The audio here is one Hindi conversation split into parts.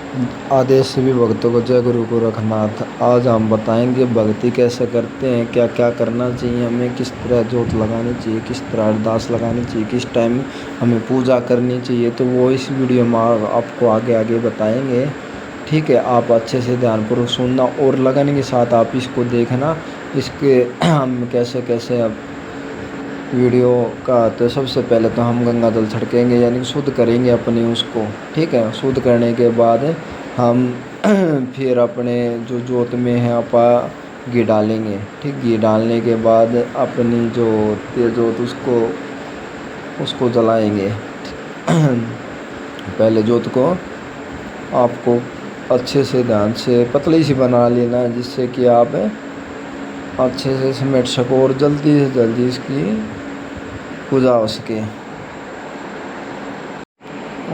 आदेश सभी भक्तों को जय गुरु गोरखनाथ। आज हम बताएंगे भक्ति कैसे करते हैं, क्या क्या करना चाहिए हमें, किस तरह जोत लगानी चाहिए, किस तरह अरदास लगानी चाहिए, किस टाइम हमें पूजा करनी चाहिए। तो वो इस वीडियो में आपको आगे आगे बताएंगे। ठीक है, आप अच्छे से ध्यानपूर्वक सुनना और लगाने के साथ आप इसको देखना। इसके हम कैसे कैसे अब वीडियो का, तो सबसे पहले तो हम गंगा जल छिड़केंगे, यानी कि शुद्ध करेंगे अपने उसको। ठीक है, शुद्ध करने के बाद हम फिर अपने जो जोत में है घी डालेंगे। ठीक, घी डालने के बाद अपनी जो तेज जोत उसको उसको जलाएंगे। पहले जोत को आपको अच्छे से ध्यान से पतली सी बना लेना है, जिससे कि आप अच्छे से समेट सको और जल्दी से जल्दी इसकी पूजा हो सके।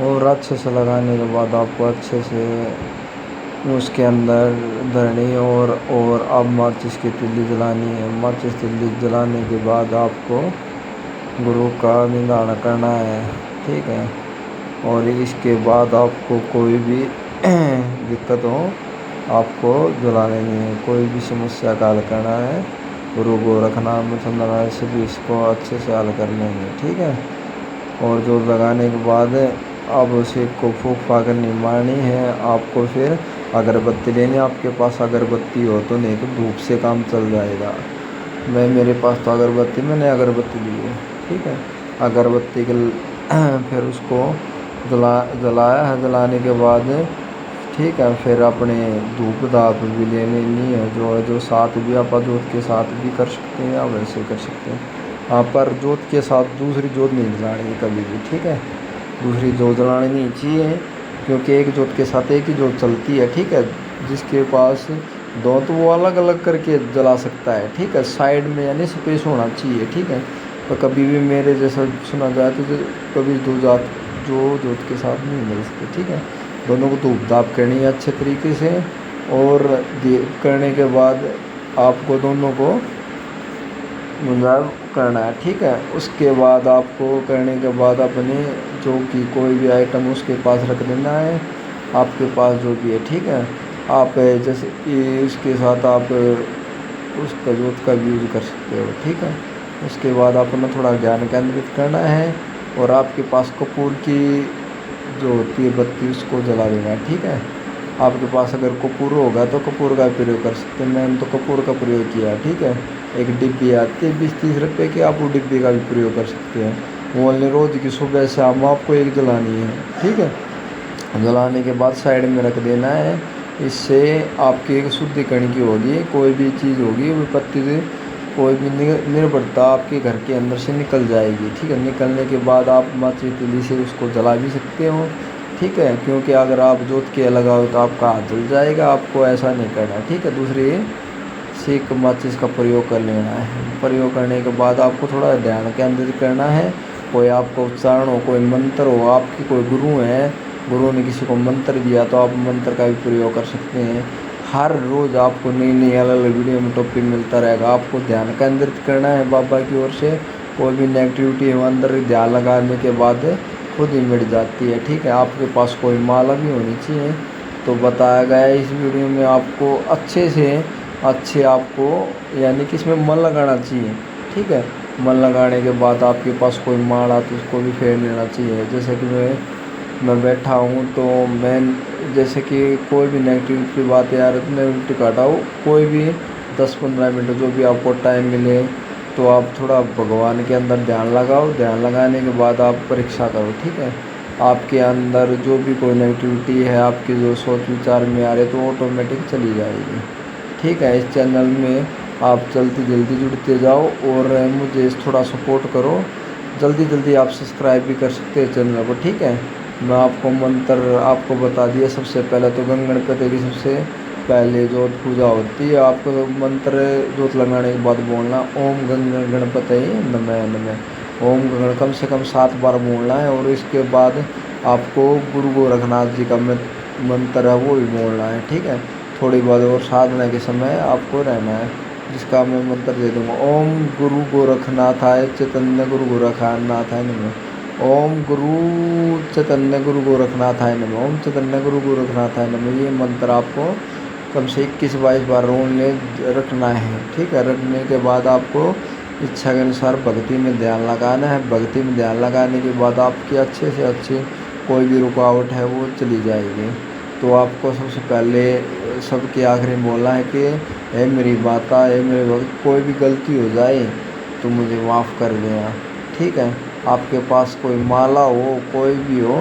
और अच्छे से लगाने के बाद आपको अच्छे से उसके अंदर धरनी और अब माचिस की तिल्ली जलानी है। माचिस तिल्ली जलाने के बाद आपको गुरु का निधान करना है। ठीक है, और इसके बाद आपको कोई भी दिक्कत हो आपको जला लेनी है, कोई भी समस्या का हल करना है। गुरु गोरखनाथ चंद्रनाथ से भी इसको अच्छे से हल कर लेंगे। ठीक है, और जो लगाने के बाद अब उसे को फूंक फाकनी मारनी है आपको। फिर अगरबत्ती लेनी, आपके पास अगरबत्ती हो तो, नहीं तो धूप से काम चल जाएगा। मेरे पास तो अगरबत्ती, मैंने अगरबत्ती ली है। ठीक है, अगरबत्ती के फिर उसको जलाया है। जलाने के बाद ठीक है, फिर अपने धूप धाप भी लेनी है, जो साथ भी आप जोत के साथ भी कर सकते हैं या वैसे कर सकते हैं। हाँ, पर जोत के साथ दूसरी जोत नहीं जलानी कभी भी। ठीक है, दूसरी जोत जलानी नहीं चाहिए, क्योंकि एक जोत के साथ एक ही जोत चलती है। ठीक है, जिसके पास दो तो वो अलग अलग करके जला सकता है। ठीक है, साइड में यानी स्पेस होना चाहिए। ठीक है, तो कभी भी मेरे जैसा सुना जाए तो कभी दो जोत के साथ नहीं मिल सकते। ठीक है, दोनों को धूप धाप करनी है अच्छे तरीके से, और करने के बाद आपको दोनों को मुंजाब करना है। ठीक है, उसके बाद आपको करने के बाद अपने जो कि कोई भी आइटम उसके पास रख देना है, आपके पास जो भी है। ठीक है, आप जैसे इसके साथ आप उसका जोत का भी यूज़ कर सकते हो। ठीक है, उसके बाद अपना थोड़ा ध्यान केंद्रित करना है, और आपके पास कपूर की जो होती है बत्ती उसको जला देना है। ठीक है, आपके पास अगर कपूर होगा तो कपूर का प्रयोग कर सकते हैं। मैंने तो कपूर का प्रयोग किया। ठीक है, एक डिब्बी आती है 20-30 रुपये की, आप वो डिब्बी का भी प्रयोग कर सकते हैं। वो ओनली रोज़ की सुबह शाम आपको एक जलानी है। ठीक है, जलाने के बाद साइड में रख देना है। इससे आपकी एक शुद्धिकरण की होगी, कोई भी चीज़ होगी विपत्ति से कोई भी निर्भरता आपके घर के अंदर से निकल जाएगी। ठीक है, निकलने के बाद आप माचिस तीली से उसको जला भी सकते हो। ठीक है, क्योंकि अगर आप जोत के लगाओ तो आपका हाथ जल जाएगा, आपको ऐसा नहीं करना। ठीक है, दूसरी सीख माचिस का प्रयोग कर लेना है। प्रयोग करने के बाद आपको थोड़ा ध्यान केंद्रित करना है। कोई आपको उच्चारण हो, कोई मंत्र हो, आपकी कोई गुरु है, गुरु ने किसी को मंत्र दिया तो आप मंत्र का भी प्रयोग कर सकते हैं। हर रोज़ आपको नई नई अलग अलग वीडियो में टॉपिक मिलता रहेगा। आपको ध्यान केंद्रित करना है बाबा की ओर से। कोई भी नेगेटिविटी है अंदर ध्यान लगाने के बाद खुद ही मिट जाती है। ठीक है, आपके पास कोई माला भी होनी चाहिए। तो बताया गया है इस वीडियो में आपको अच्छे आपको यानी कि इसमें मन लगाना चाहिए। ठीक है, मन लगाने के बाद आपके पास कोई माला तो उसको भी फेर लेना चाहिए। जैसे कि मैं बैठा हूँ तो मैं जैसे कि कोई भी नेगेटिव की बात है यार, नेगेटिव हटाओ। कोई भी 10-15 मिनट जो भी आपको टाइम मिले तो आप थोड़ा भगवान के अंदर ध्यान लगाओ। ध्यान लगाने के बाद आप परीक्षा करो। ठीक है, आपके अंदर जो भी कोई नेगेटिविटी है, आपके जो सोच विचार में आ रहे तो ऑटोमेटिक चली जाएगी। ठीक है, इस चैनल में आप जल्दी जल्दी जुड़ते जाओ और मुझे थोड़ा सपोर्ट करो। जल्दी जल्दी आप सब्सक्राइब भी कर सकते हैं चैनल को। ठीक है, मैं आपको मंत्र आपको बता दिया। सबसे पहले तो गणपति की सबसे पहले जोत पूजा होती है। आपको मंत्र जोत लगाने के बाद बोलना ओम गणपति नमः नमः। ओम कम से कम 7 बार बोलना है, और इसके बाद आपको गुरु गोरखनाथ जी का मंत्र है वो भी बोलना है। ठीक है, थोड़ी बहुत और साधना के समय आपको रहना है, जिसका मैं मंत्र दे दूँगा। ओम गुरु गोरखनाथाय चैतन्य गुरु गोरखनाथाय नमः। ओम गुरु चैतन्य गुरु गोरखनाथाय नमः, ओम चैतन्य गुरु गोरखनाथाय नमः। ये मंत्र आपको कम से 21-22 बार रोने रखना है, ठीक है। रखने के बाद आपको इच्छा के अनुसार भक्ति में ध्यान लगाना है। भक्ति में ध्यान लगाने के बाद आपकी अच्छे से अच्छी कोई भी रुकावट है वो चली जाएगी। तो आपको सबसे पहले सबके आखिरी में बोलना है कि हे मेरी माता, हे मेरे भक्त, कोई भी गलती हो जाए तो मुझे माफ़ कर देना, ठीक है। आपके पास कोई माला हो, कोई भी हो,